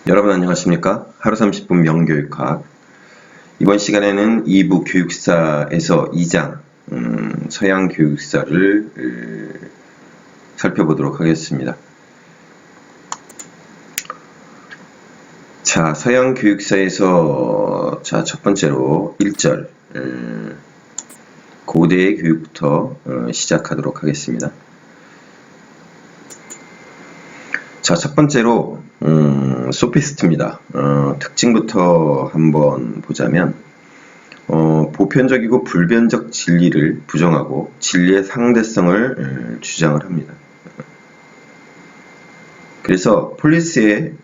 여러분 안녕하십니까? 하루 30분 명교육학. 이번 시간에는 2부 교육사에서 2장 서양 교육사를 살펴보도록 하겠습니다. 자, 서양 교육사에서 첫 번째로 1절 고대의 교육부터 시작하도록 하겠습니다. 자, 첫 번째로 소피스트입니다. 특징부터 한번 보자면 보편적이고 불변적 진리를 부정하고 진리의 상대성을 주장을 합니다. 그래서 폴리스를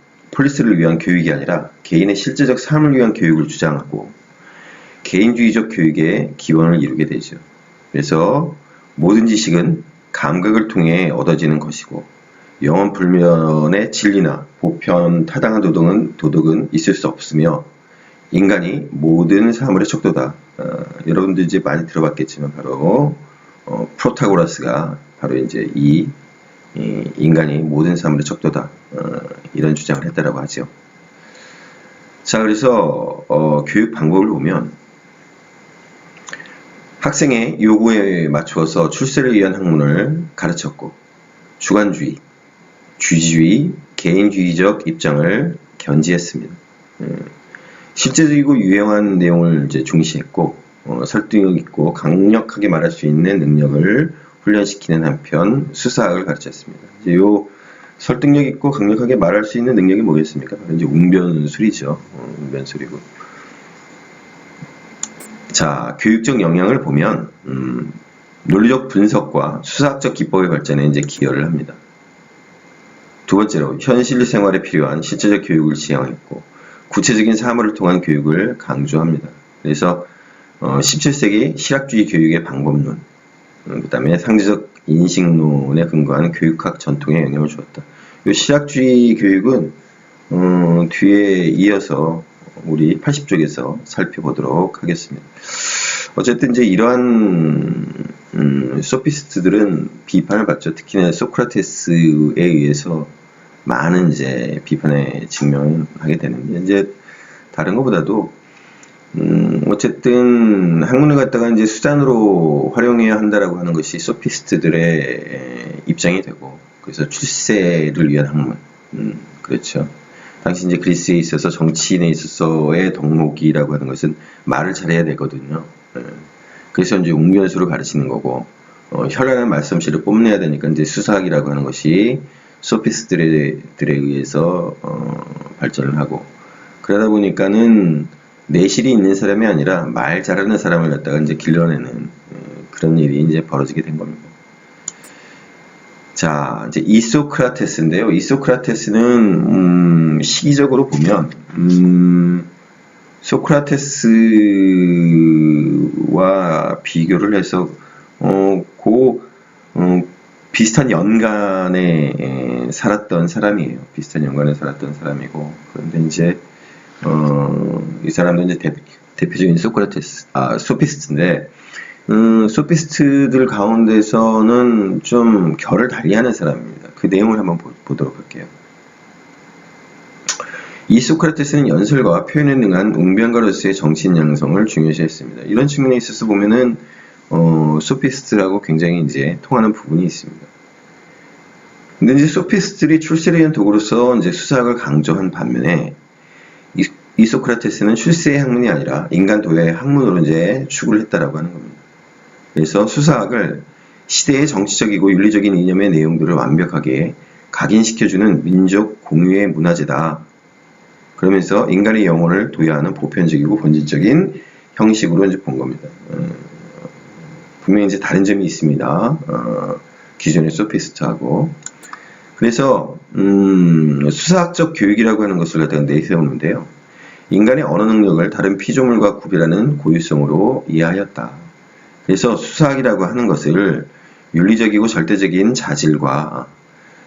위한 교육이 아니라 개인의 실제적 삶을 위한 교육을 주장하고 개인주의적 교육의 기원을 이루게 되죠. 그래서 모든 지식은 감각을 통해 얻어지는 것이고 영원 불면의 진리나 보편 타당한 도덕은 있을 수 없으며 인간이 모든 사물의 척도다. 여러분들 이제 많이 들어봤겠지만 바로 프로타고라스가 바로 이제 이 인간이 모든 사물의 척도다. 이런 주장을 했다라고 하죠. 자, 그래서 교육 방법을 보면 학생의 요구에 맞추어서 출세를 위한 학문을 가르쳤고 주관주의, 주지주의, 개인주의적 입장을 견지했습니다. 실제적이고 유용한 내용을 이제 중시했고 설득력 있고 강력하게 말할 수 있는 능력을 훈련시키는 한편 수사학을 가르쳤습니다. 이제 요 설득력 있고 강력하게 말할 수 있는 능력이 뭐겠습니까? 이제 웅변술이죠. 웅변술이고. 자, 교육적 영향을 보면 논리적 분석과 수사학적 기법의 발전에 이제 기여를 합니다. 두 번째로 현실 생활에 필요한 실제적 교육을 지향했고 구체적인 사물을 통한 교육을 강조합니다. 그래서 17세기 실학주의 교육의 방법론, 그 다음에 상대적 인식론에 근거한 교육학 전통에 영향을 주었다. 이 실학주의 교육은 뒤에 이어서 우리 80쪽에서 살펴보도록 하겠습니다. 어쨌든 이제 이러한 소피스트들은 비판을 받죠. 특히나 소크라테스에 의해서 많은 이제 비판에 직면하게 되는데 이제 다른 것보다도 어쨌든 학문을 갖다가 이제 수단으로 활용해야 한다라고 하는 것이 소피스트들의 입장이 되고 그래서 출세를 위한 학문 그렇죠. 당시 이제 그리스에 있어서 정치인에 있어서의 덕목이라고 하는 것은 말을 잘해야 되거든요. 그래서 이제 웅변수를 가르치는 거고 현란한 말솜씨를 뽐내야 되니까 이제 수사학이라고 하는 것이 소피스트들에 의해서 발전을 하고 그러다 보니까는 내실이 있는 사람이 아니라 말 잘하는 사람을 갖다가 이제 길러내는 그런 일이 이제 벌어지게 된 겁니다. 자, 이제 이소크라테스인데요. 이소크라테스는 시기적으로 보면 소크라테스와 비교를 해서 비슷한 연간에 살았던 사람이에요. 비슷한 연간에 살았던 사람이고 그런데 이제 이 사람도 이제 대표적인 소피스트인데 소피스트들 가운데서는 좀 결을 달리하는 사람입니다. 그 내용을 한번 보도록 할게요. 이 소크라테스는 연설과 표현에 능한 웅변가로서의 정신 양성을 중요시했습니다. 이런 측면에 있어서 보면은 소피스트라고 굉장히 이제 통하는 부분이 있습니다. 근데 이제 소피스트들이 출세를 위한 도구로서 이제 수사학을 강조한 반면에 이 소크라테스는 출세의 학문이 아니라 인간 도야의 학문으로 이제 추구를 했다라고 하는 겁니다. 그래서 수사학을 시대의 정치적이고 윤리적인 이념의 내용들을 완벽하게 각인시켜주는 민족 공유의 문화재다. 그러면서 인간의 영혼을 도야하는 보편적이고 본질적인 형식으로 이제 본 겁니다. 분명히 이제 다른 점이 있습니다. 기존의 소피스트하고. 그래서 수사학적 교육이라고 하는 것을 갖다가 내세우는데요. 인간의 언어 능력을 다른 피조물과 구별하는 고유성으로 이해하였다. 그래서 수사학이라고 하는 것을 윤리적이고 절대적인 자질과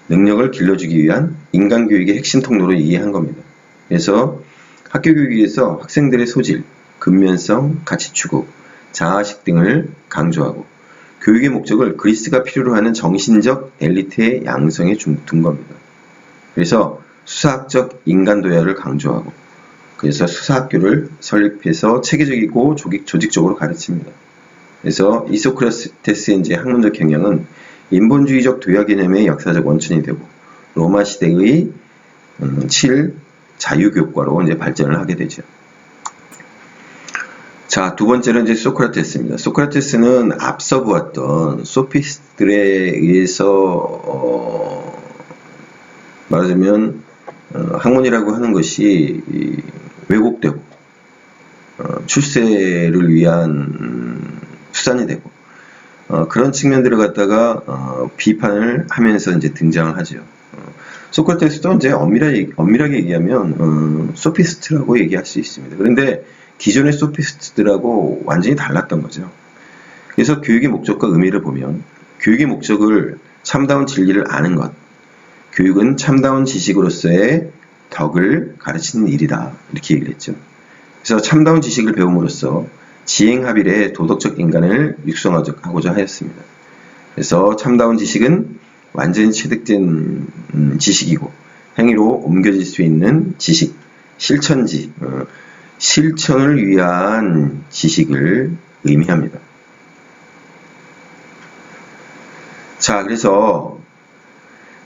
능력을 길러주기 위한 인간 교육의 핵심 통로로 이해한 겁니다. 그래서 학교 교육에서 학생들의 소질, 근면성, 가치 추구, 자아식 등을 강조하고 교육의 목적을 그리스가 필요로 하는 정신적 엘리트의 양성에 둔 겁니다. 그래서 수사학적 인간도야를 강조하고 그래서 수사학교를 설립해서 체계적이고 조직적으로 가르칩니다. 그래서 이 소크라테스의 이제 학문적 경향은 인본주의적 도야 개념의 역사적 원천이 되고 로마 시대의 7 자유교과로 이제 발전을 하게 되죠. 자, 두 번째는 이제 소크라테스입니다. 소크라테스는 앞서 보았던 소피스트들에 의해서 말하자면 학문이라고 하는 것이 왜곡되고 출세를 위한 수단이 되고 그런 측면들을 갖다가 비판을 하면서 이제 등장을 하죠. 소크라테스도 이제 엄밀하게 얘기하면 소피스트라고 얘기할 수 있습니다. 그런데 기존의 소피스트들하고 완전히 달랐던 거죠. 그래서 교육의 목적과 의미를 보면 교육의 목적을 참다운 진리를 아는 것, 교육은 참다운 지식으로서의 덕을 가르치는 일이다. 이렇게 얘기를 했죠. 그래서 참다운 지식을 배움으로써 지행합일의 도덕적 인간을 육성하고자 하였습니다. 그래서 참다운 지식은 완전히 체득된 지식이고 행위로 옮겨질 수 있는 지식, 실천지, 실천을 위한 지식을 의미합니다. 자, 그래서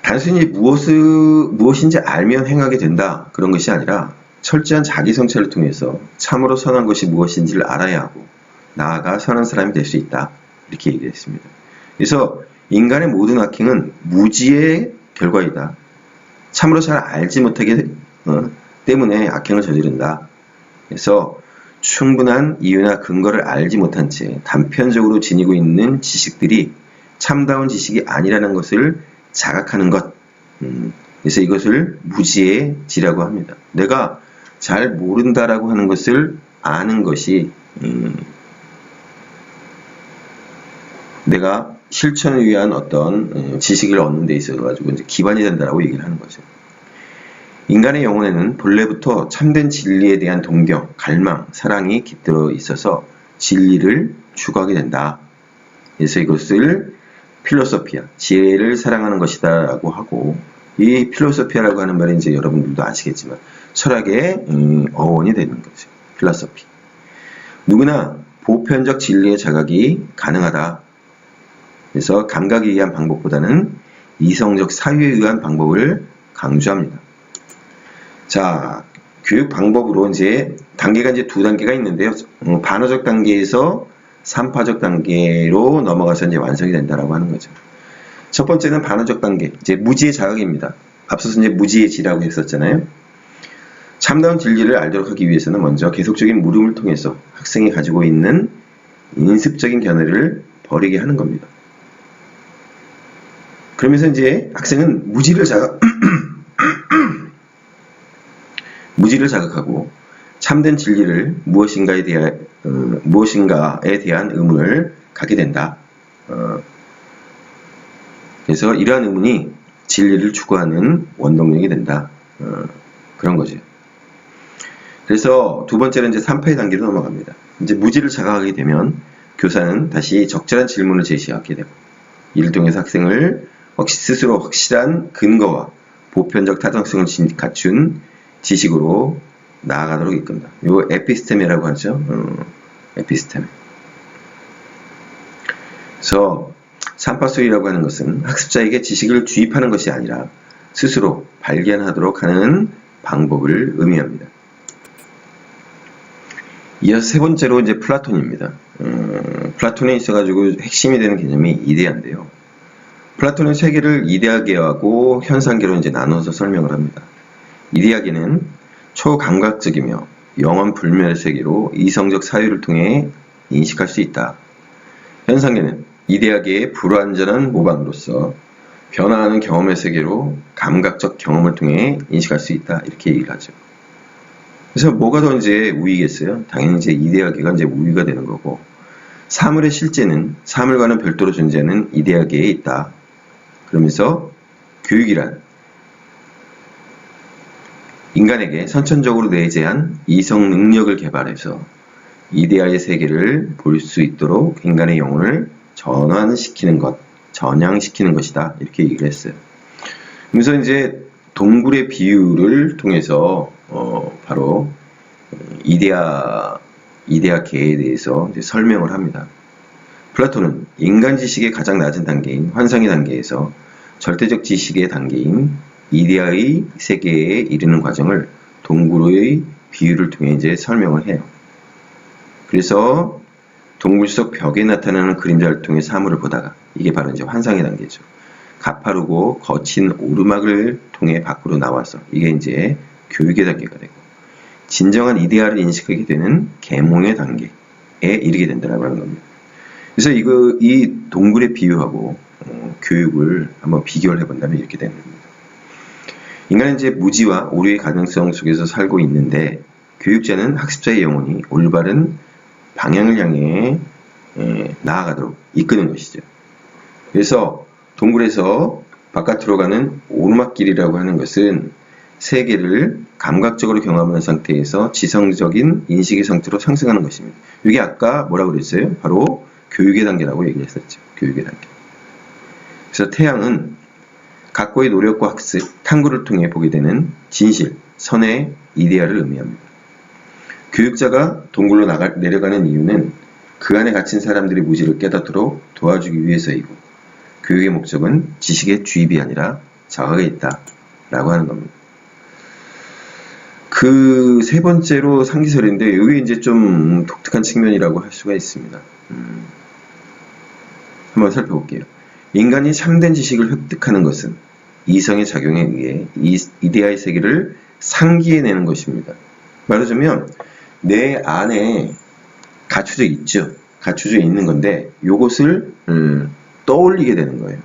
단순히 무엇인지 알면 행하게 된다. 그런 것이 아니라 철저한 자기 성찰을 통해서 참으로 선한 것이 무엇인지를 알아야 하고 나아가 선한 사람이 될 수 있다. 이렇게 얘기했습니다. 그래서 인간의 모든 악행은 무지의 결과이다. 참으로 잘 알지 못하기 때문에 악행을 저지른다. 그래서 충분한 이유나 근거를 알지 못한 채 단편적으로 지니고 있는 지식들이 참다운 지식이 아니라는 것을 자각하는 것. 그래서 이것을 무지의 지라고 합니다. 내가 잘 모른다라고 하는 것을 아는 것이 내가 실천을 위한 어떤 지식을 얻는 데 있어 가지고 이제 기반이 된다라고 얘기를 하는 거죠. 인간의 영혼에는 본래부터 참된 진리에 대한 동경, 갈망, 사랑이 깃들어 있어서 진리를 추구하게 된다. 그래서 이것을 필로소피아, 지혜를 사랑하는 것이다 라고 하고, 이 필로소피아라고 하는 말은 이제 여러분들도 아시겠지만 철학의 어원이 되는 거죠. 필로소피. 누구나 보편적 진리의 자각이 가능하다. 그래서 감각에 의한 방법보다는 이성적 사유에 의한 방법을 강조합니다. 자, 교육 방법으로 이제 단계가 이제 두 단계가 있는데요. 반어적 단계에서 3파적 단계로 넘어가서 이제 완성이 된다라고 하는 거죠. 첫 번째는 반어적 단계, 이제 무지의 자각입니다. 앞서서 이제 무지의 지라고 했었잖아요. 참다운 진리를 알도록 하기 위해서는 먼저 계속적인 물음을 통해서 학생이 가지고 있는 인습적인 견해를 버리게 하는 겁니다. 그러면서 이제 학생은 무지를 자각하고 참된 진리를 무엇인가에 대한 의문을 갖게 된다. 그래서 이러한 의문이 진리를 추구하는 원동력이 된다. 그런 거죠. 그래서 두 번째는 이제 3파의 단계로 넘어갑니다. 이제 무지를 자각하게 되면 교사는 다시 적절한 질문을 제시하게 되고 이를 통해서 학생을 스스로 확실한 근거와 보편적 타당성을 갖춘 지식으로 나아가도록 이끈다. 이거 에피스테메라고 하죠. 에피스테메. 그래서 삼파수리라고 하는 것은 학습자에게 지식을 주입하는 것이 아니라 스스로 발견하도록 하는 방법을 의미합니다. 이어서 세 번째로 이제 플라톤입니다. 플라톤에 있어가지고 핵심이 되는 개념이 이데아인데요. 플라톤은 세계를 이데아계하고 현상계로 이제 나눠서 설명을 합니다. 이데아계는 초감각적이며 영원 불멸의 세계로 이성적 사유를 통해 인식할 수 있다. 현상계는 이데아계의 불완전한 모방으로서 변화하는 경험의 세계로 감각적 경험을 통해 인식할 수 있다. 이렇게 얘기를 하죠. 그래서 뭐가 더 이제 우위겠어요? 당연히 이제 이데아계가 이제 우위가 되는 거고, 사물의 실제는 사물과는 별도로 존재하는 이데아계에 있다. 그러면서 교육이란 인간에게 선천적으로 내재한 이성 능력을 개발해서 이데아의 세계를 볼 수 있도록 인간의 영혼을 전환시키는 것, 전향시키는 것이다. 이렇게 얘기를 했어요. 그래서 이제 동굴의 비유를 통해서 바로 이데아계에 대해서 이제 설명을 합니다. 플라톤은 인간 지식의 가장 낮은 단계인 환상의 단계에서 절대적 지식의 단계인 이데아의 세계에 이르는 과정을 동굴의 비유를 통해 이제 설명을 해요. 그래서 동굴 속 벽에 나타나는 그림자를 통해 사물을 보다가, 이게 바로 이제 환상의 단계죠. 가파르고 거친 오르막을 통해 밖으로 나와서, 이게 이제 교육의 단계가 되고, 진정한 이데아를 인식하게 되는 계몽의 단계에 이르게 된다고 하는 겁니다. 그래서 이 동굴의 비유하고 교육을 한번 비교를 해본다면 이렇게 되는 겁니다. 인간은 이제 무지와 오류의 가능성 속에서 살고 있는데, 교육자는 학습자의 영혼이 올바른 방향을 향해 나아가도록 이끄는 것이죠. 그래서 동굴에서 바깥으로 가는 오르막길이라고 하는 것은 세계를 감각적으로 경험하는 상태에서 지성적인 인식의 상태로 상승하는 것입니다. 이게 아까 뭐라고 그랬어요? 바로 교육의 단계라고 얘기했었죠. 교육의 단계. 그래서 태양은 각고의 노력과 학습, 탐구를 통해 보게 되는 진실, 선의 이데아를 의미합니다. 교육자가 동굴로 내려가는 이유는 그 안에 갇힌 사람들의 무지를 깨닫도록 도와주기 위해서이고, 교육의 목적은 지식의 주입이 아니라 자각에 있다 라고 하는 겁니다. 그 세 번째로 상기설인데, 이게 이제 좀 독특한 측면이라고 할 수가 있습니다. 한번 살펴볼게요. 인간이 참된 지식을 획득하는 것은 이성의 작용에 의해 이데아의 세계를 상기해내는 것입니다. 말하자면 내 안에 갖춰져 있죠. 갖춰져 있는 건데 요것을 떠올리게 되는 거예요.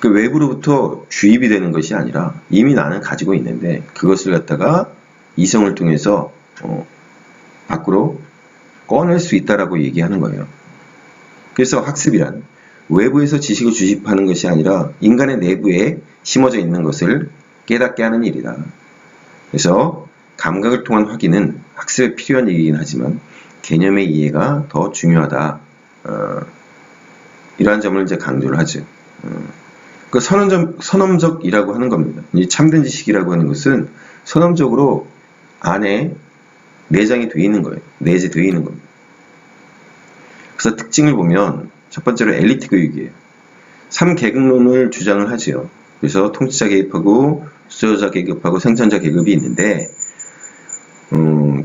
그 외부로부터 주입이 되는 것이 아니라 이미 나는 가지고 있는데 그것을 갖다가 이성을 통해서 밖으로 꺼낼 수 있다라고 얘기하는 거예요. 그래서 학습이란 외부에서 지식을 주입하는 것이 아니라 인간의 내부에 심어져 있는 것을 깨닫게 하는 일이다. 그래서 감각을 통한 확인은 학습에 필요한 얘기이긴 하지만 개념의 이해가 더 중요하다. 이러한 점을 이제 강조를 하죠. 그 선험적이라고 하는 겁니다. 이 참된 지식이라고 하는 것은 선험적으로 안에 내장이 되어 있는 거예요. 내재되어 있는 겁니다. 그래서 특징을 보면 첫 번째로 엘리트 교육이에요. 3계급론을 주장을 하지요. 그래서 통치자 계급하고 수저자 계급하고 생산자 계급이 있는데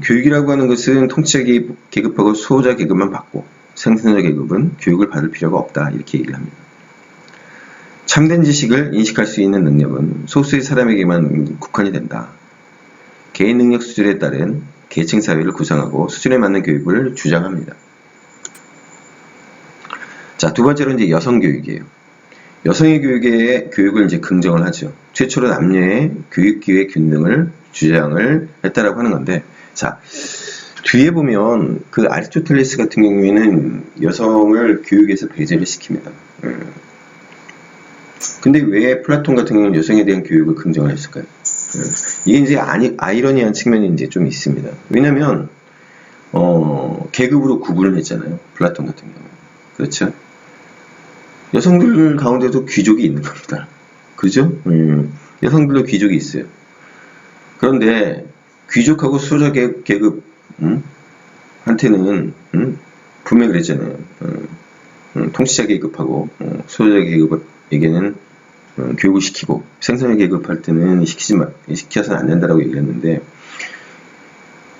교육이라고 하는 것은 통치자 계급하고 수호자 계급만 받고 생산자 계급은 교육을 받을 필요가 없다 이렇게 얘기를 합니다. 참된 지식을 인식할 수 있는 능력은 소수의 사람에게만 국한이 된다. 개인 능력 수준에 따른 계층 사회를 구성하고 수준에 맞는 교육을 주장합니다. 자, 두 번째로 이제 여성 교육이에요. 여성의 교육을 이제 긍정을 하죠. 최초로 남녀의 교육 기회 균등을 주장을 했다라고 하는 건데, 자, 뒤에 보면 그 아리스토텔레스 같은 경우에는 여성을 교육에서 배제를 시킵니다. 근데 왜 플라톤 같은 경우는 여성에 대한 교육을 긍정을 했을까요? 이게 이제 아이러니한 측면이 이제 좀 있습니다. 왜냐면, 계급으로 구분을 했잖아요. 플라톤 같은 경우. 그렇죠? 여성들 가운데도 귀족이 있는 겁니다. 그죠? 여성들도 귀족이 있어요. 그런데, 귀족하고 수호자 계급, 한테는, 분명히 그랬잖아요. 통치자 계급하고, 수호자 계급에게는 교육을 시키고, 생산자 계급할 때는 시켜서는 안 된다라고 얘기했는데,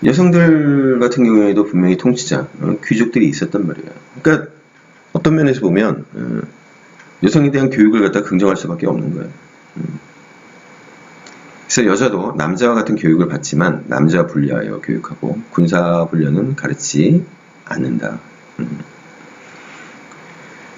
여성들 같은 경우에도 분명히 통치자, 귀족들이 있었단 말이에요. 그러니까, 어떤 면에서 보면, 여성에 대한 교육을 갖다 긍정할 수밖에 없는 거예요. 그래서 여자도 남자와 같은 교육을 받지만 남자와 분리하여 교육하고 군사 훈련은 가르치지 않는다.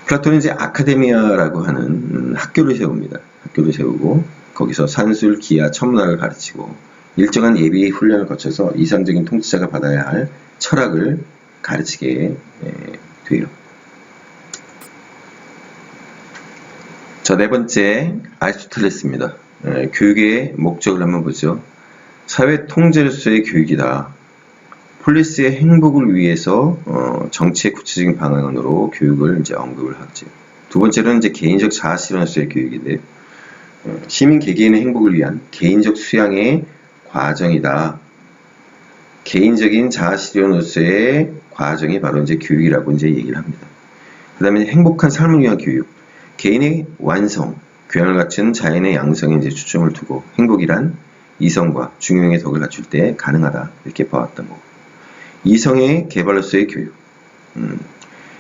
플라톤은 이제 아카데미아라고 하는 학교를 세웁니다. 학교를 세우고 거기서 산술, 기하, 천문학을 가르치고 일정한 예비 훈련을 거쳐서 이상적인 통치자가 받아야 할 철학을 가르치게 돼요. 자, 네 번째 아리스토텔레스입니다. 교육의 목적을 한번 보죠. 사회 통제로서의 교육이다. 폴리스의 행복을 위해서 정치의 구체적인 방안으로 교육을 이제 언급을 하죠. 두 번째로는 이제 개인적 자아 실현으로서의 교육인데, 시민 개개인의 행복을 위한 개인적 수양의 과정이다. 개인적인 자아 실현으로서의 과정이 바로 이제 교육이라고 이제 얘기를 합니다. 그 다음에 행복한 삶을 위한 교육. 개인의 완성, 교양을 갖춘 자연의 양성에 이제 초점을 두고 행복이란 이성과 중용의 덕을 갖출 때 가능하다. 이렇게 봐왔던 거고. 이성의 개발로서의 교육.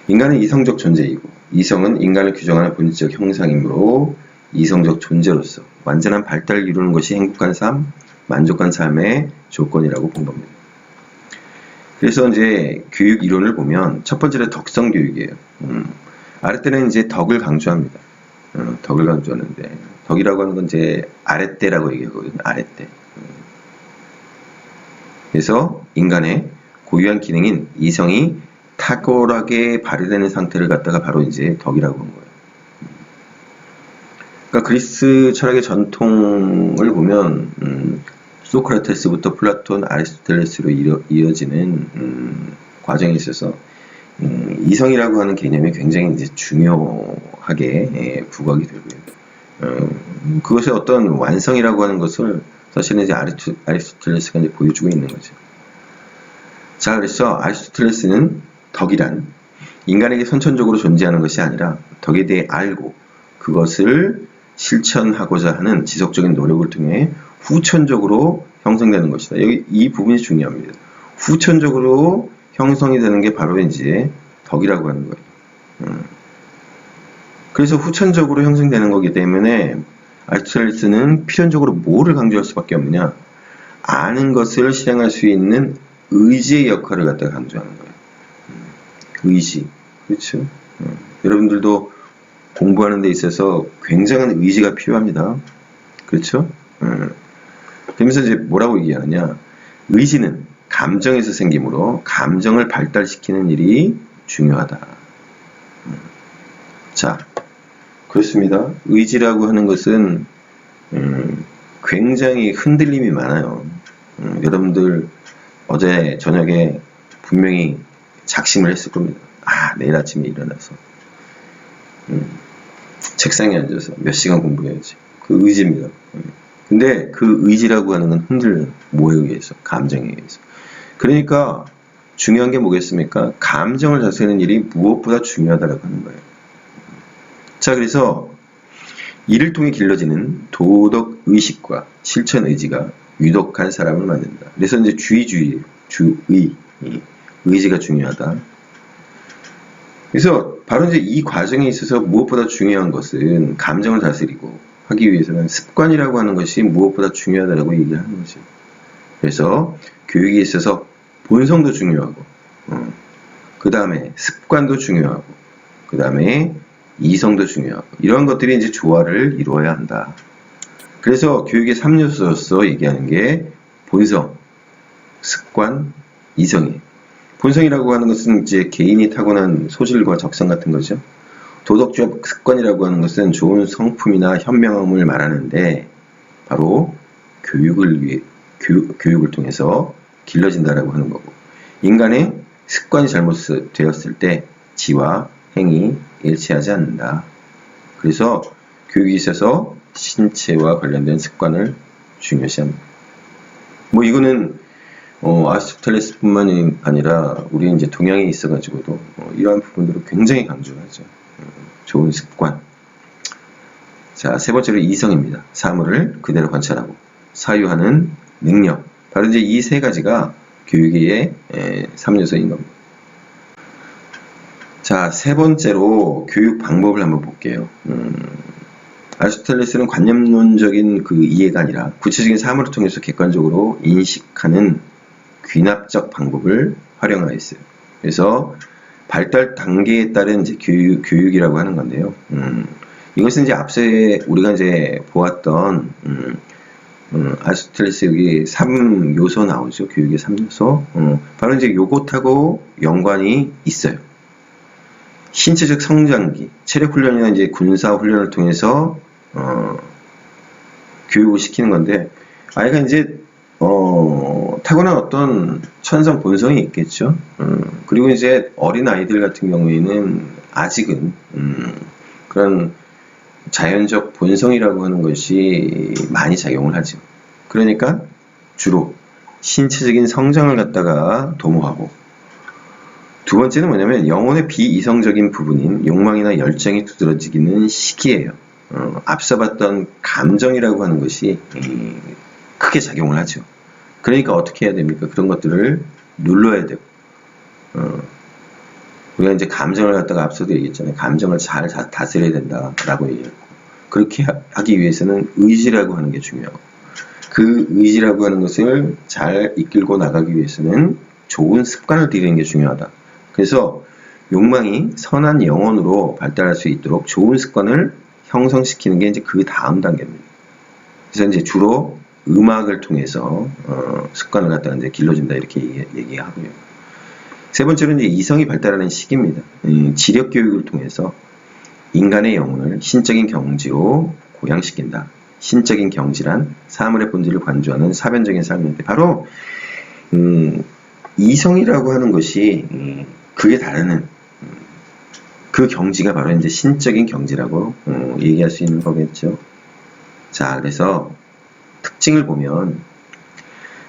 인간은 이성적 존재이고 이성은 인간을 규정하는 본질적 형상이므로 이성적 존재로서 완전한 발달을 이루는 것이 행복한 삶, 만족한 삶의 조건이라고 본 겁니다. 그래서 이제 교육 이론을 보면 첫 번째는 덕성 교육이에요. 아랫대는 이제 덕을 강조합니다. 덕을 강조하는데 덕이라고 하는 건 이제 아랫대라고 얘기하거든요. 아랫대. 그래서 인간의 고유한 기능인 이성이 탁월하게 발휘되는 상태를 갖다가 바로 이제 덕이라고 한 거예요. 그러니까 그리스 철학의 전통을 보면 소크라테스부터 플라톤, 아리스토텔레스로 이어지는 과정에 있어서 이성이라고 하는 개념이 굉장히 이제 중요하게 부각이 되고요. 그것의 어떤 완성이라고 하는 것을 사실은 이제 아리스토텔레스가 이제 보여주고 있는 거죠. 자, 그래서 아리스토텔레스는 덕이란 인간에게 선천적으로 존재하는 것이 아니라 덕에 대해 알고 그것을 실천하고자 하는 지속적인 노력을 통해 후천적으로 형성되는 것이다. 여기 이 부분이 중요합니다. 후천적으로 형성이 되는 게 바로 이제 덕이라고 하는 거예요. 그래서 후천적으로 형성되는 거기 때문에 아리스토텔레스는 필연적으로 뭐를 강조할 수밖에 없느냐? 아는 것을 실행할 수 있는 의지의 역할을 갖다가 강조하는 거예요. 의지. 그렇죠? 여러분들도 공부하는 데 있어서 굉장한 의지가 필요합니다. 그렇죠? 그러면서 이제 뭐라고 얘기하느냐? 의지는 감정에서 생기므로 감정을 발달시키는 일이 중요하다. 자, 그렇습니다. 의지라고 하는 것은 굉장히 흔들림이 많아요. 여러분들 어제 저녁에 분명히 작심을 했을 겁니다. 아, 내일 아침에 일어나서 책상에 앉아서 몇 시간 공부해야지. 그 의지입니다. 근데 그 의지라고 하는 건 흔들려요. 뭐에 의해서? 감정에 의해서. 그러니까 중요한 게 뭐겠습니까? 감정을 다스리는 일이 무엇보다 중요하다고 하는 거예요. 자, 그래서 이를 통해 길러지는 도덕 의식과 실천 의지가 유독한 사람을 만든다. 그래서 이제 의지가 중요하다. 그래서 바로 이제 이 과정에 있어서 무엇보다 중요한 것은 감정을 다스리고 하기 위해서는 습관이라고 하는 것이 무엇보다 중요하다고 얘기를 하는 거죠. 그래서 교육에 있어서 본성도 중요하고, 그 다음에 습관도 중요하고, 그 다음에 이성도 중요하고, 이런 것들이 이제 조화를 이루어야 한다. 그래서 교육의 3요소로서 얘기하는 게 본성, 습관, 이성이에요. 본성이라고 하는 것은 이제 개인이 타고난 소질과 적성 같은 거죠. 도덕적 습관이라고 하는 것은 좋은 성품이나 현명함을 말하는데 바로 교육을 통해서 길러진다라고 하는 거고, 인간의 습관이 잘못되었을 때 지와 행이 일치하지 않는다. 그래서 교육이 있어서 신체와 관련된 습관을 중요시합니다. 뭐 이거는 아리스토텔레스뿐만이 아니라 우리 이제 동양에 있어가지고도 이러한 부분들을 굉장히 강조하죠. 좋은 습관. 자, 세 번째로 이성입니다. 사물을 그대로 관찰하고 사유하는 능력. 바로 이제 이 세 가지가 교육의 3요소인 겁니다. 자, 세 번째로 교육 방법을 한번 볼게요. 아리스토텔레스는 관념론적인 그 이해가 아니라 구체적인 사물을 통해서 객관적으로 인식하는 귀납적 방법을 활용하였어요. 그래서 발달 단계에 따른 이제 교육이라고 하는 건데요. 이것은 이제 앞서 우리가 이제 보았던 아리스토텔레스 여기 3요소 나오죠. 교육의 3요소. 바로 이제 요것하고 연관이 있어요. 신체적 성장기, 체력 훈련이나 이제 군사 훈련을 통해서 교육을 시키는 건데, 아이가 이제 타고난 어떤 천성 본성이 있겠죠. 그리고 이제 어린 아이들 같은 경우에는 아직은 그런 자연적 본성이라고 하는 것이 많이 작용을 하죠. 그러니까 주로 신체적인 성장을 갖다가 도모하고, 두 번째는 뭐냐면 영혼의 비이성적인 부분인 욕망이나 열정이 두드러지는 시기예요. 앞서 봤던 감정이라고 하는 것이 크게 작용을 하죠. 그러니까 어떻게 해야 됩니까? 그런 것들을 눌러야 되고, 우리가 이제 감정을 갖다가 앞서도 얘기했잖아요. 감정을 잘 다스려야 된다라고 얘기했고, 그렇게 하기 위해서는 의지라고 하는 게 중요하고, 그 의지라고 하는 것을 잘 이끌고 나가기 위해서는 좋은 습관을 들이는 게 중요하다. 그래서 욕망이 선한 영혼으로 발달할 수 있도록 좋은 습관을 형성시키는 게 이제 그 다음 단계입니다. 그래서 이제 주로 음악을 통해서 습관을 갖다가 이제 길러준다 이렇게 얘기하고요. 세 번째로는 이제 이성이 발달하는 시기입니다. 지력 교육을 통해서 인간의 영혼을 신적인 경지로 고양시킨다. 신적인 경지란 사물의 본질을 관조하는 사변적인 삶인데, 바로 이성이라고 하는 것이 그게 다르는 그 경지가 바로 이제 신적인 경지라고 얘기할 수 있는 거겠죠. 자, 그래서 특징을 보면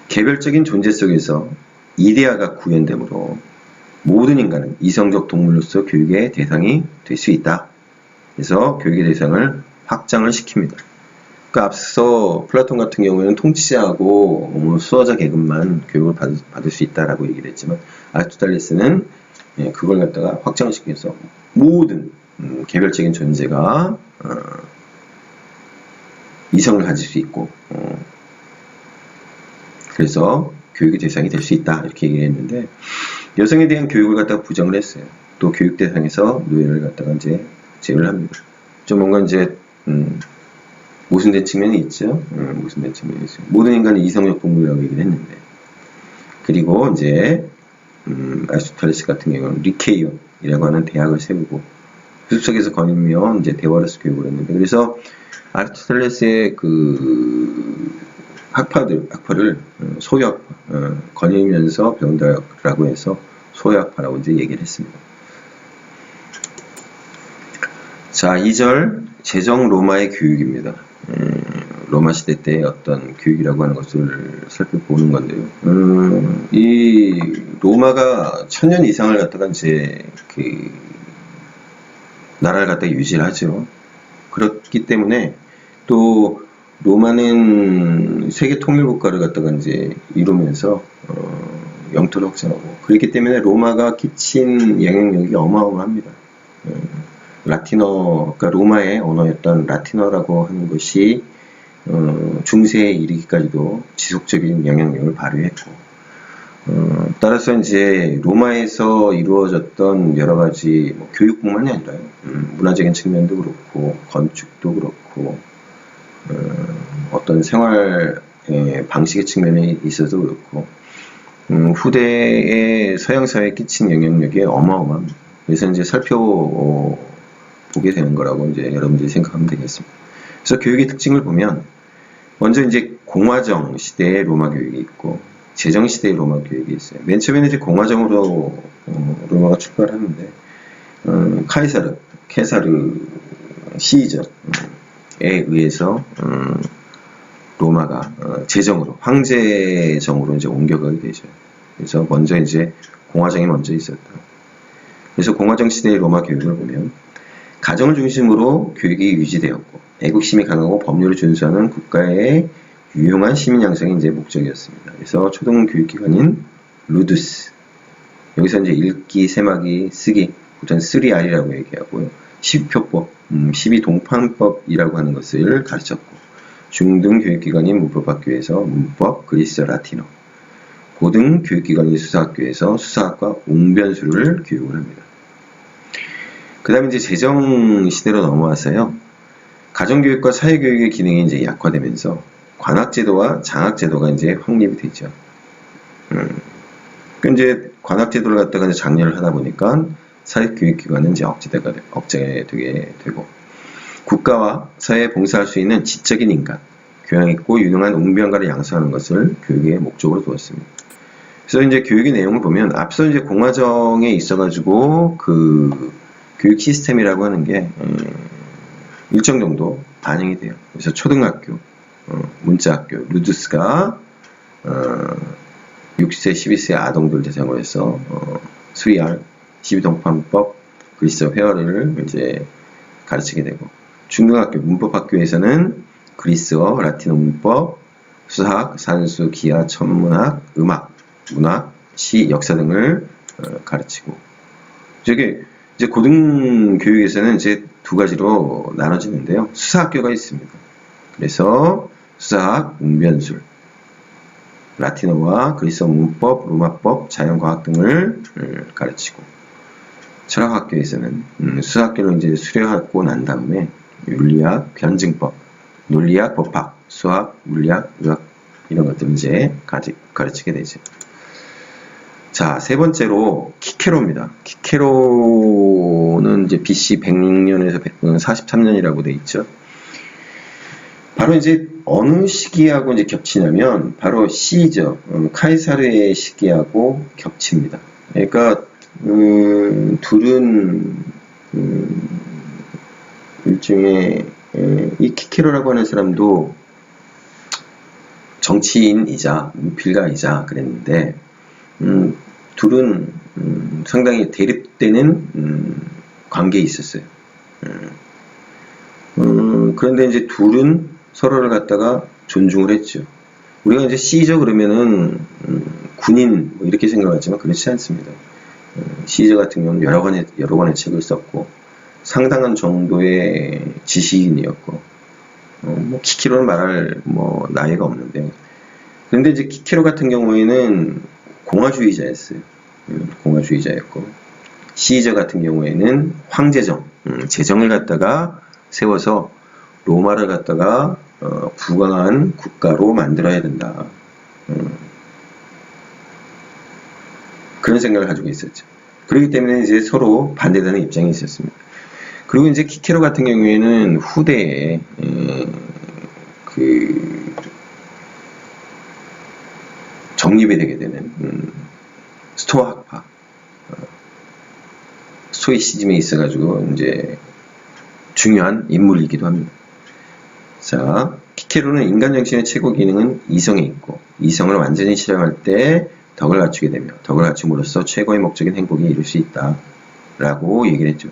개별적인 존재 속에서 이데아가 구현되므로 모든 인간은 이성적 동물로서 교육의 대상이 될 수 있다. 그래서 교육의 대상을 확장을 시킵니다. 그러니까 앞서 플라톤 같은 경우에는 통치자하고 수호자 계급만 교육을 받을 수 있다라고 얘기를 했지만, 아리스토텔레스는 그걸 갖다가 확장을 시켜서 모든 개별적인 존재가 이성을 가질 수 있고, 그래서 교육의 대상이 될 수 있다 이렇게 얘기를 했는데, 여성에 대한 교육을 갖다가 부정을 했어요. 또 교육 대상에서 노예를 갖다가 이제 제외를 합니다. 좀 뭔가 이제 모순된 측면이 있죠. 모순된 측면이 있어요. 모든 인간은 이성적 동물이라고 얘기를 했는데, 그리고 이제 아리스토텔레스 같은 경우는 리케이온이라고 하는 대학을 세우고 숲속에서 거닐며 이제 데와르스 교육을 했는데, 그래서 아리스토텔레스의 그 학파를 소유학파, 거닐면서 배운다라고 해서 소유학파라고 이제 얘기를 했습니다. 자, 2절 제정 로마의 교육입니다. 로마 시대 때 어떤 교육이라고 하는 것을 살펴보는 건데요. 이 로마가 1000년 이상을 갖다가 이제 그 나라를 갖다가 유지를 하죠. 그렇기 때문에 또 로마는 세계 통일 국가를 갖다가 이제 이루면서 영토를 확장하고, 그렇기 때문에 로마가 끼친 영향력이 어마어마합니다. 라틴어, 그러니까 로마의 언어였던 라틴어라고 하는 것이 중세에 이르기까지도 지속적인 영향력을 발휘했고, 따라서 이제 로마에서 이루어졌던 여러 가지 교육뿐만이 아니라요, 문화적인 측면도 그렇고 건축도 그렇고 어떤 생활 방식의 측면에 있어도 그렇고 후대의 서양 사회에 끼친 영향력이 어마어마합니다. 그래서 이제 살펴보게 되는 거라고 이제 여러분들이 생각하면 되겠습니다. 그래서 교육의 특징을 보면, 먼저 이제 공화정 시대의 로마 교육이 있고 제정 시대의 로마 교육이 있어요. 맨 처음에는 이제 공화정으로 로마가 출발하는데, 케사르 시저에 의해서 로마가 제정으로, 황제정으로 이제 옮겨가게 되죠. 그래서 먼저 이제 공화정이 먼저 있었다. 그래서 공화정 시대의 로마 교육을 보면 가정을 중심으로 교육이 유지되었고, 애국심이 강하고 법률을 준수하는 국가의 유용한 시민 양성이 이제 목적이었습니다. 그래서 초등 교육기관인 루두스, 여기서 이제 읽기, 세마기, 쓰기, 보통 3R이라고 얘기하고요. 12표법, 12동판법이라고 하는 것을 가르쳤고, 중등 교육기관인 문법학교에서 문법, 그리스, 라틴어, 고등 교육기관인 수사학교에서 수사학과 웅변술을 교육을 합니다. 그 다음에 이제 제정 시대로 넘어와서요, 가정교육과 사회교육의 기능이 이제 약화되면서 관학제도와 장학제도가 이제 확립이 되죠. 이제 관학제도를 갖다가 이제 장려를 하다 보니까 사회교육기관은 이제 억제되게 되고, 국가와 사회에 봉사할 수 있는 지적인 인간, 교양있고 유능한 웅변가를 양성하는 것을 교육의 목적으로 두었습니다. 그래서 이제 교육의 내용을 보면, 앞서 이제 공화정에 있어가지고 그 교육 시스템이라고 하는 게 일정 정도 반영이 돼요. 그래서 초등학교, 문자학교, 루드스가 6세, 12세 아동들 대상으로 해서 수리할 12동판법, 그리스어 회화를 이제 가르치게 되고, 중등학교 문법학교에서는 그리스어, 라틴어 문법, 수학, 산수, 기하, 천문학, 음악, 문학, 시, 역사 등을 가르치고, 저게 이제 고등교육에서는 이제 두 가지로 나눠지는데요. 수사학교가 있습니다. 그래서 수사학, 웅변술, 라틴어와 그리스어 문법, 로마법, 자연과학 등을 가르치고, 철학학교에서는 수학교를 이제 수료하고 난 다음에 윤리학, 변증법, 논리학, 법학, 수학, 물리학, 의학 이런 것들을 이제 가르치게 되죠. 자, 세 번째로 키케로입니다. 키케로는 이제 BC 106년에서 43년이라고 돼 있죠. 바로 이제 어느 시기하고 이제 겹치냐면 바로 C죠. 카이사르의 시기하고 겹칩니다. 그러니까 둘은 일종의 이 키케로라고 하는 사람도 정치인이자 문필가이자 그랬는데 둘은 상당히 대립되는 관계에 있었어요. 그런데 이제 둘은 서로를 갖다가 존중을 했죠. 우리가 이제 시저 그러면은 군인 뭐 이렇게 생각하지만 그렇지 않습니다. 시저 같은 경우는 여러 권의 책을 썼고 상당한 정도의 지식인이었고 뭐 키키로는 말할 뭐 나이가 없는데, 그런데 이제 키키로 같은 경우에는 공화주의자였어요. 공화주의자였고, 시저 같은 경우에는 황제정, 제정을 갖다가 세워서 로마를 갖다가 부강한 국가로 만들어야 된다. 그런 생각을 가지고 있었죠. 그렇기 때문에 이제 서로 반대되는 입장이 있었습니다. 그리고 이제 키케로 같은 경우에는 후대에 정립이 되게 되는 스토아 학파, 스토이시즘에 있어가지고 이제 중요한 인물이기도 합니다. 자, 키케로는 인간 정신의 최고 기능은 이성에 있고, 이성을 완전히 실현할 때 덕을 갖추게 되며, 덕을 갖춤으로써 최고의 목적인 행복이 이룰 수 있다 라고 얘기를 했죠.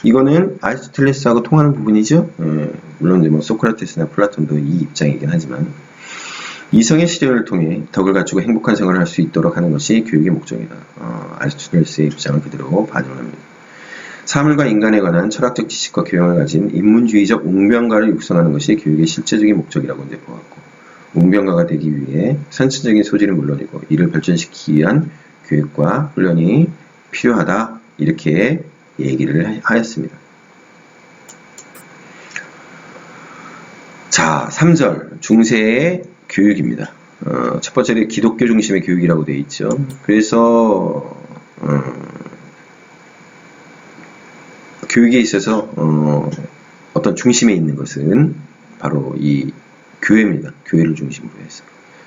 이거는 아리스토텔레스하고 통하는 부분이죠. 물론 이제 뭐 소크라테스나 플라톤도 이 입장이긴 하지만, 이성의 실현을 통해 덕을 갖추고 행복한 생활을 할 수 있도록 하는 것이 교육의 목적이다. 아리스토텔레스의 입장을 그대로 반영합니다. 사물과 인간에 관한 철학적 지식과 교養을 가진 인문주의적 웅변가를 육성하는 것이 교육의 실제적인 목적이라고 이제 보았고, 웅변가가 되기 위해 선천적인 소질은 물론이고 이를 발전시키기 위한 교육과 훈련이 필요하다, 이렇게 얘기를 하였습니다. 자, 3절 중세의 교육입니다. 첫 번째는 기독교 중심의 교육이라고 되어 있죠. 그래서 교육에 있어서 어떤 중심에 있는 것은 바로 이 교회입니다. 교회를 중심으로 해서.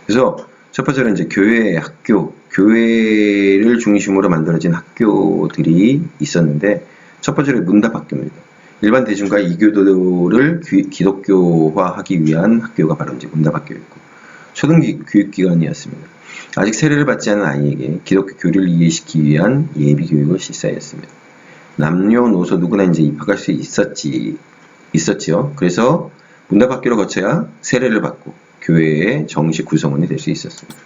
그래서 첫 번째는 이제 교회 학교, 교회를 중심으로 만들어진 학교들이 있었는데, 첫 번째는 문답학교입니다. 일반 대중과 이교도를 기독교화하기 위한 학교가 바로 이제 문답학교였고, 초등교육기관이었습니다. 아직 세례를 받지 않은 아이에게 기독교 교리를 이해시키기 위한 예비교육을 실시하였습니다. 남녀노소 누구나 이제 입학할 수 있었지요. 그래서 문답학교를 거쳐야 세례를 받고 교회의 정식 구성원이 될 수 있었습니다.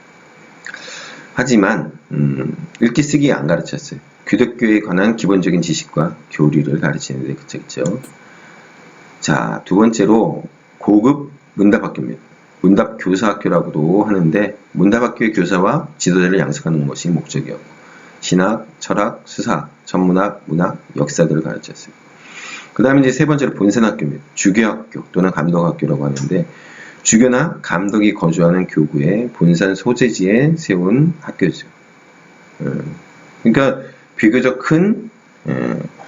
하지만 읽기 쓰기 안 가르쳤어요. 기독교에 관한 기본적인 지식과 교리를 가르치는 데 그쳤죠. 자, 두 번째로 고급 문답학교입니다. 문답교사학교라고도 하는데, 문답학교의 교사와 지도자를 양성하는 것이 목적이었고, 신학, 철학, 수사, 천문학, 문학, 역사들을 가르쳤어요. 그 다음에 이제 세 번째로 본산학교입니다. 주교학교 또는 감독학교라고 하는데, 주교나 감독이 거주하는 교구의 본산 소재지에 세운 학교죠. 그러니까 비교적 큰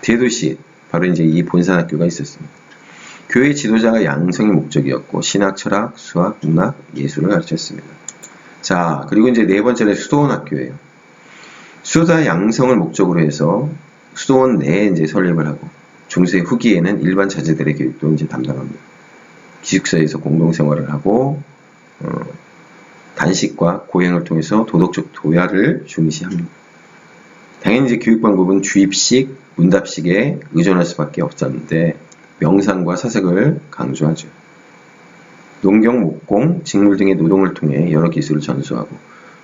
대도시, 바로 이제 이 본산학교가 있었습니다. 교회 지도자가 양성이 목적이었고, 신학, 철학, 수학, 문학, 예술을 가르쳤습니다. 자, 그리고 이제 네 번째는 수도원학교예요. 수도자 양성을 목적으로 해서 수도원 내에 이제 설립을 하고, 중세 후기에는 일반 자제들의 교육도 이제 담당합니다. 기숙사에서 공동생활을 하고 단식과 고행을 통해서 도덕적 도야를 중시합니다. 당연히 이제 교육 방법은 주입식, 문답식에 의존할 수밖에 없었는데 명상과 사색을 강조하죠. 농경, 목공, 직물 등의 노동을 통해 여러 기술을 전수하고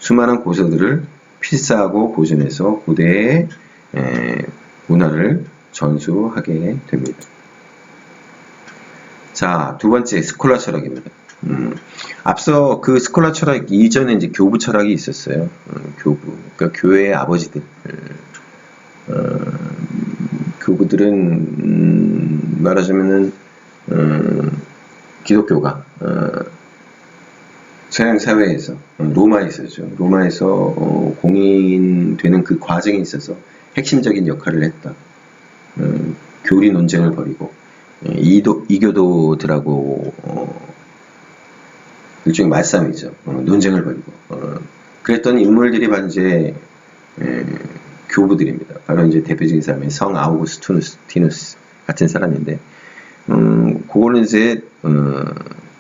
수많은 고서들을 필사하고 보존해서 고대의 문화를 전수하게 됩니다. 자, 두 번째 스콜라 철학입니다. 앞서 그 스콜라 철학 이전에 이제 교부 철학이 있었어요. 교부, 그러니까 교회의 아버지들. 교부들은 말하자면은 기독교가 서양 사회에서 로마에서죠. 로마에서 공인되는 그 과정에 있어서 핵심적인 역할을 했다. 교리 논쟁을 벌이고 이교도들하고 일종의 말싸움이죠. 논쟁을 벌이고 그랬던 인물들이 바로 이제 교부들입니다. 바로 이제 대표적인 사람이 성 아우구스티누스 같은 사람인데 그거는 이제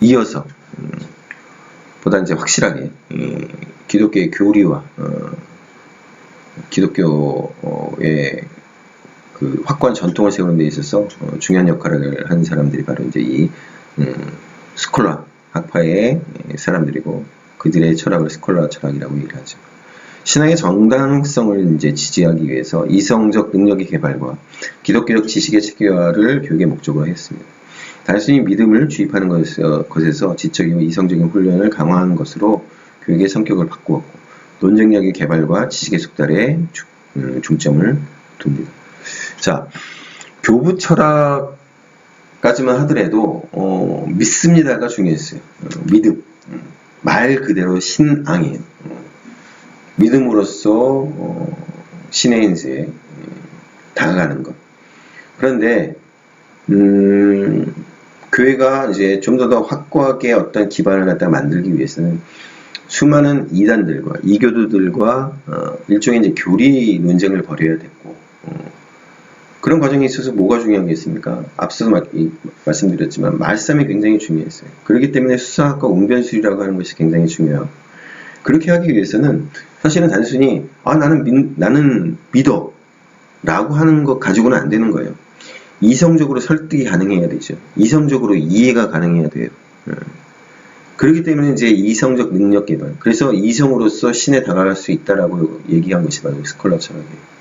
이어서 보다 이제 확실하게 기독교의 교리와 기독교의 그 확고한 전통을 세우는 데 있어서 중요한 역할을 한 사람들이 바로 이제 이 스콜라 학파의 사람들이고 그들의 철학을 스콜라 철학이라고 얘기를 하죠. 신앙의 정당성을 이제 지지하기 위해서 이성적 능력의 개발과 기독교적 지식의 체계화를 교육의 목적으로 했습니다. 단순히 믿음을 주입하는 것에서 지적이고 이성적인 훈련을 강화하는 것으로 교육의 성격을 바꾸었고 논쟁력의 개발과 지식의 숙달에 중점을 둡니다. 자, 교부 철학까지만 하더라도 믿습니다가 중요했어요. 믿음, 말 그대로 신앙이에요. 믿음으로써 신의 이제 다가가는 것. 그런데 교회가 이제 좀 더 확고하게 어떤 기반을 갖다 만들기 위해서는 수많은 이단들과 이교도들과 일종의 이제 교리 논쟁을 벌여야 됐고 그런 과정에 있어서 뭐가 중요하겠습니까? 앞서도 말씀드렸지만 말씀이 굉장히 중요했어요. 그렇기 때문에 수사학과 웅변술이라고 하는 것이 굉장히 중요해요. 그렇게 하기 위해서는 사실은 단순히 나는 믿어 라고 하는 것 가지고는 안 되는 거예요. 이성적으로 설득이 가능해야 되죠. 이성적으로 이해가 가능해야 돼요. 그렇기 때문에 이제 이성적 능력 개발. 그래서 이성으로서 신에 다가갈 수 있다라고 얘기한 것이 바로 스콜라 철학이에요.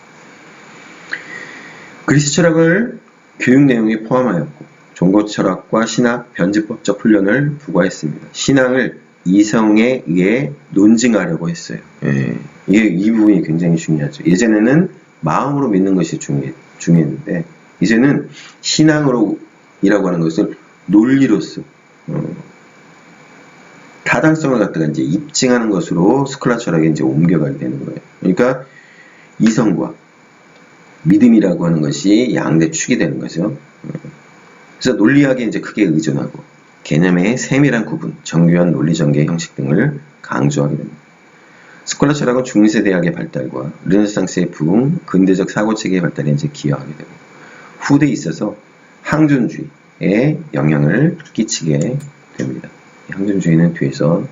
그리스 철학을 교육 내용에 포함하였고 종교 철학과 신학 변증법적 훈련을 부과했습니다. 신앙을 이성에 의해 논증하려고 했어요. 이 부분이 굉장히 중요하죠. 예전에는 마음으로 믿는 것이 중요했는데 이제는 신앙으로 이라고 하는 것을 논리로서 타당성을 갖다가 이제 입증하는 것으로 스콜라 철학에 이제 옮겨가게 되는 거예요. 그러니까 이성과 믿음이라고 하는 것이 양대 축이 되는 거죠. 그래서 논리학에 이제 크게 의존하고 개념의 세밀한 구분, 정교한 논리 전개 형식 등을 강조하게 됩니다. 스콜라 철학은 중세 대학의 발달과 르네상스의 부흥, 근대적 사고 체계의 발달에 이제 기여하게 되고 후대에 있어서 항존주의에 영향을 끼치게 됩니다. 항존주의는 뒤에서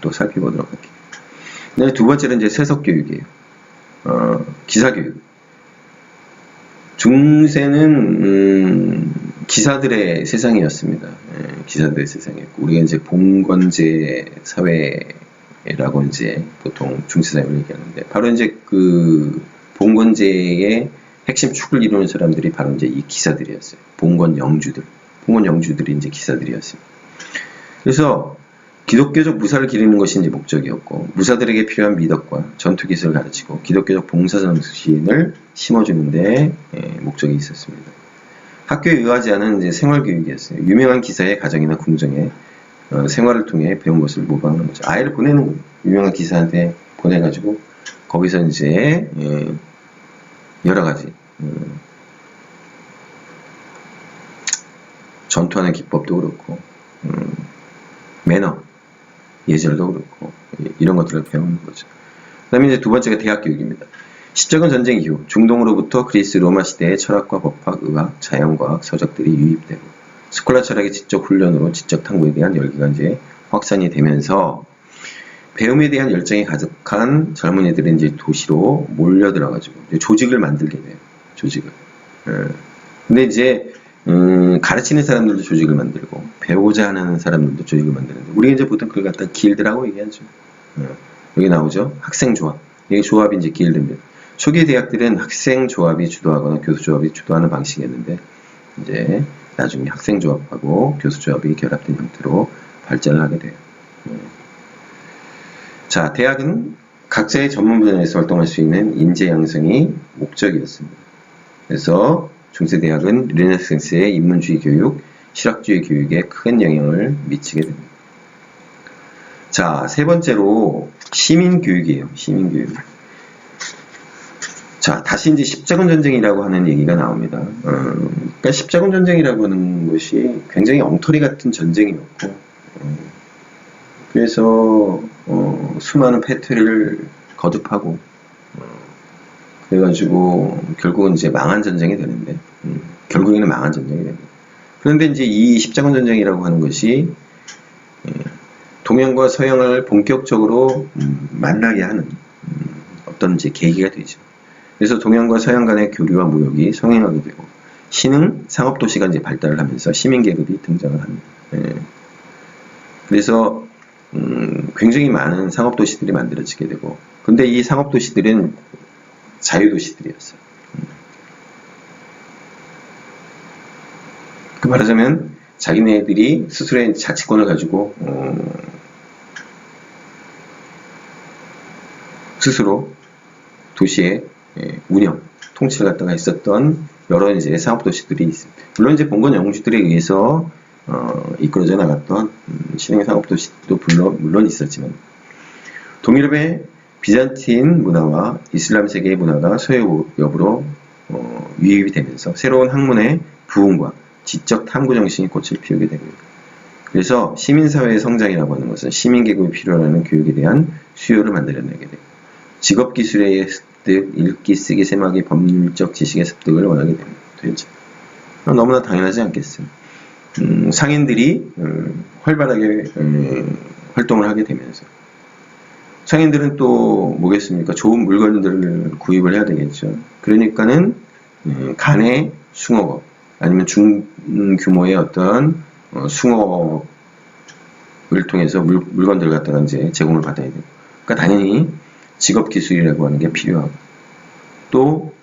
또 살펴보도록 할게요. 네, 두 번째는 이제 세속교육이에요. 기사교육. 중세는 기사들의 세상이었습니다. 기사들의 세상이었고 우리가 이제 봉건제 사회라고 이제 보통 중세 사회를 얘기하는데 바로 이제 그 봉건제의 핵심 축을 이루는 사람들이 바로 이제 이 기사들이었어요. 봉건 영주들이 이제 기사들이었습니다. 그래서 기독교적 무사를 기리는 것이 이제 목적이었고 무사들에게 필요한 미덕과 전투 기술을 가르치고 기독교적 봉사정신을 심어주는데 목적이 있었습니다. 학교에 의하지 않은 이제 생활교육이었어요. 유명한 기사의 가정이나 궁정에 생활을 통해 배운 것을 모방하는 거죠. 아이를 보내는 거예요. 유명한 기사한테 보내가지고 거기서 이제 여러 가지 전투하는 기법도 그렇고 매너, 예절도 그렇고 이런 것들을 배우는 거죠. 그 다음에 이제 두 번째가 대학교육입니다. 십자군 전쟁 이후 중동으로부터 그리스 로마 시대의 철학과 법학, 의학, 자연과학, 서적들이 유입되고 스콜라 철학의 지적 훈련으로 지적 탐구에 대한 열기가 이제 확산이 되면서 배움에 대한 열정이 가득한 젊은이들이 이제 도시로 몰려들어가지고 조직을 만들게 돼요. 조직을. 근데 이제 가르치는 사람들도 조직을 만들고 배우자 하는 사람들도 조직을 만드는데 우리가 이제 보통 그걸 갖다 길드라고 얘기하죠. 여기 나오죠. 학생조합. 이게 조합이 이제 길드입니다. 초기 대학들은 학생조합이 주도하거나 교수조합이 주도하는 방식이었는데 이제 나중에 학생조합하고 교수조합이 결합된 형태로 발전을 하게 돼요. 자, 대학은 각자의 전문 분야에서 활동할 수 있는 인재 양성이 목적이었습니다. 그래서 중세대학은 르네상스의 인문주의 교육, 실학주의 교육에 큰 영향을 미치게 됩니다. 자, 세 번째로 시민교육이에요. 시민교육. 자, 다시 이제 십자군 전쟁이라고 하는 얘기가 나옵니다. 그러니까 십자군 전쟁이라고 하는 것이 굉장히 엉터리 같은 전쟁이었고, 그래서 수많은 패퇴를 거듭하고, 그래가지고 결국은 이제 망한 전쟁이 되는데, 결국에는 망한 전쟁이 됩니다. 그런데 이제 이 십자군 전쟁이라고 하는 것이 동양과 서양을 본격적으로 만나게 하는 어떤 이제 계기가 되죠. 그래서 동양과 서양 간의 교류와 무역이 성행하게 되고 신흥 상업도시가 이제 발달을 하면서 시민계급이 등장을 합니다. 그래서 굉장히 많은 상업도시들이 만들어지게 되고 근데 이 상업도시들은 자유도시들이었어요. 그 말하자면 자기네들이 스스로의 자치권을 가지고 스스로 도시의 운영, 통치를 갖다가 했었던 여러 이제 상업도시들이 있습니다. 물론 이제 봉건 영주들에 의해서 이끌어져 나갔던 신흥 상업도시도 물론 있었지만 동유럽의 비잔틴 문화와 이슬람 세계의 문화가 서유럽으로 유입이 되면서 새로운 학문의 부흥과 지적 탐구 정신이 꽃을 피우게 됩니다. 그래서 시민사회의 성장이라고 하는 것은 시민계급이 필요로 하는 교육에 대한 수요를 만들어내게 돼요. 직업기술의 습득, 읽기, 쓰기, 세마기, 법률적 지식의 습득을 원하게 되죠. 너무나 당연하지 않겠어요. 상인들이 활발하게 활동을 하게 되면서 상인들은 또 뭐겠습니까? 좋은 물건들을 구입을 해야 되겠죠. 그러니까는 간의 숭어업 아니면 중규모의 어떤 숭어업을 통해서 물건들을 갖다가 이제 제공을 받아야 돼요. 그러니까 당연히 직업기술이라고 하는 게 필요하고 또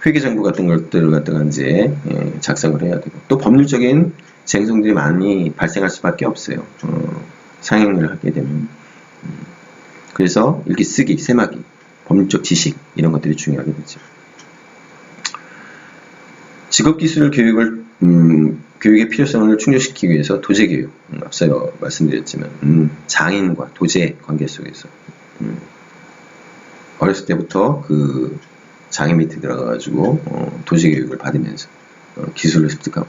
회계정보 같은 것들을 갖다가 이제 작성을 해야 되고 또 법률적인 쟁성들이 많이 발생할 수밖에 없어요. 상행을 하게 되면 그래서 읽기, 쓰기, 세마기, 법률적 지식 이런 것들이 중요하게 되죠. 직업기술 교육의 필요성을 충족시키기 위해서 도제교육, 앞서 말씀드렸지만 장인과 도제 관계 속에서 어렸을 때부터 그 장인 밑에 들어가가지고 도제교육을 받으면서 기술을 습득하고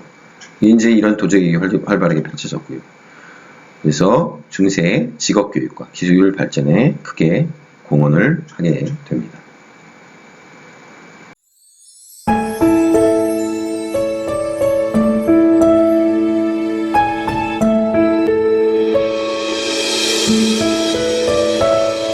이제 이런 도제교육이 활발하게 펼쳐졌고요. 그래서 중세의 직업교육과 기술 발전에 크게 공헌을 하게 됩니다.